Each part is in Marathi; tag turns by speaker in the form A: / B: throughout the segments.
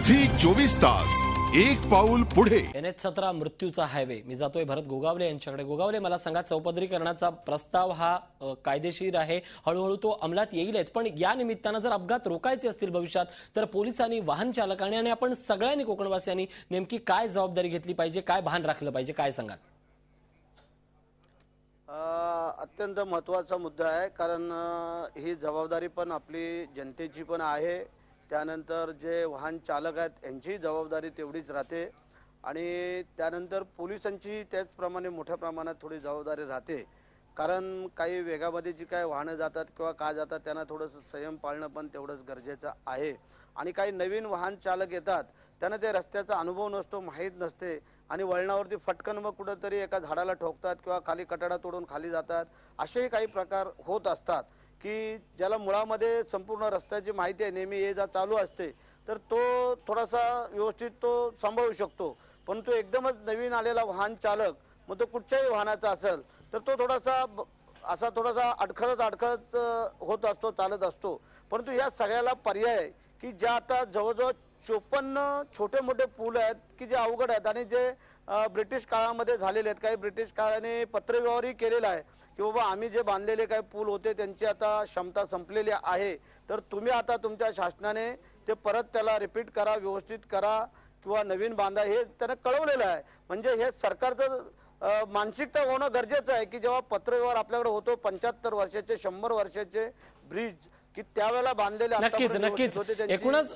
A: झी 24 तास एक पाऊल पुढे।
B: NH-17 मृत्यूचा हायवे। मी जातोय भरत गोगावले यांच्याकडे। गोगावले, मला सांगा, चौपदरीकरणाचा प्रस्ताव हा कायदेशीर आहे, हळूहळू तो अंमलात येईलच, पण या निमित्तानं जर अपघात रोखायचे असतील भविष्यात तर पोलिसांनी, वाहन चालकांनी आणि आपण सगळ्यांनी, कोकणवासियांनी नेमकी काय जबाबदारी घेतली पाहिजे, काय भान राखलं पाहिजे, काय सांगाल?
C: अत्यंत महत्त्वाचा मुद्दा आहे, कारण ही जबाबदारी पण आपली जनतेची पण आहे। त्यानंतर जे वाहन चालक आहेत यांची जबाबदारी तेवढीच राहते आणि त्यानंतर पोलिसांची त्याचप्रमाणे मोठ्या प्रमाणात थोडी जबाबदारी राहते, कारण काही वेगामध्ये जी काय वाहनं जातात किंवा का जातात त्यांना थोडंसं संयम पाळणं पण तेवढंच गरजेचं आहे। आणि काही नवीन वाहन चालक येतात, त्यांना ते रस्त्याचा अनुभव नसतो, माहीत नसते आणि वळणावरती फटकन मग कुठंतरी एका झाडाला ठोकतात किंवा खाली कटडा तोडून खाली जातात। असेही काही प्रकार होत असतात की ज्याला मुळामध्ये संपूर्ण रस्त्याची माहिती आहे, नेहमी ये जा चालू असते, तर तो थोडासा व्यवस्थित तो सांभाळू शकतो। पण तो एकदमच नवीन आलेला वाहन चालक, मग तो कुठच्याही वाहनाचा असेल, तर तो थोडासा अडखळत होत असतो, चालत असतो। परंतु या सगळ्याला पर्याय की ज्या आता जवळजवळ 54 छोटे मोठे पूल आहेत की जे अवघड आहेत आणि जे ब्रिटिश काळामध्ये झालेले आहेत। काही ब्रिटिश काळाने पत्रव्यवहारही केलेला आहे की बाबा आम्ही जे बांधलेले काही पूल होते त्यांची आता क्षमता संपलेली आहे, तर तुम्ही आता तुमच्या शासनाने ते परत त्याला रिपीट करा, व्यवस्थित करा किंवा नवीन बांधा, हे त्यांना कळवलेलं आहे। म्हणजे हे सरकारचं मानसिकता होणं गरजेचं आहे की जेव्हा पत्रव्यवहार आपल्याकडे होतो 75 वर्षाचे 100 वर्षाचे ब्रिज की त्यावेळेला बांधलेले,
B: नक्कीच एकूणच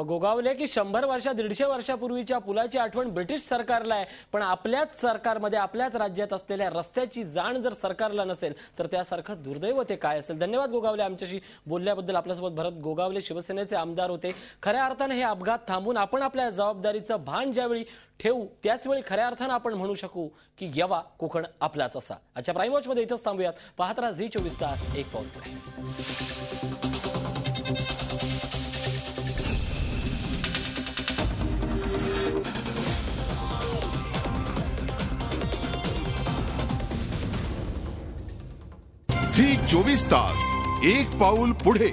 B: गोगावले की 100 वर्षा 150 वर्षापूर्वीच्या पुलाची आठवण ब्रिटिश सरकारला आहे, पण आपल्याच सरकारमध्ये, आपल्याच राज्यात असलेल्या रस्त्याची जाण जर सरकारला नसेल तर त्यासारखं दुर्दैव ते काय असेल। धन्यवाद गोगावले आमच्याशी बोलल्याबद्दल। आपल्यासोबत भरत गोगावले, शिवसेनेचे आमदार होते। खऱ्या अर्थाने हे अपघात थांबून आपण आपल्या जबाबदारीचं भान ज्यावेळी ठेवू त्याचवेळी खऱ्या अर्थानं आपण म्हणू शकू की यवा कोकण आपलाच असा। आजच्या प्राईम वॉच मध्ये इथंच थांबूयात। पाहत राहा झी 24 तास एक पाऊल पुढे।
A: झी 24 तास एक पाऊल पुढे।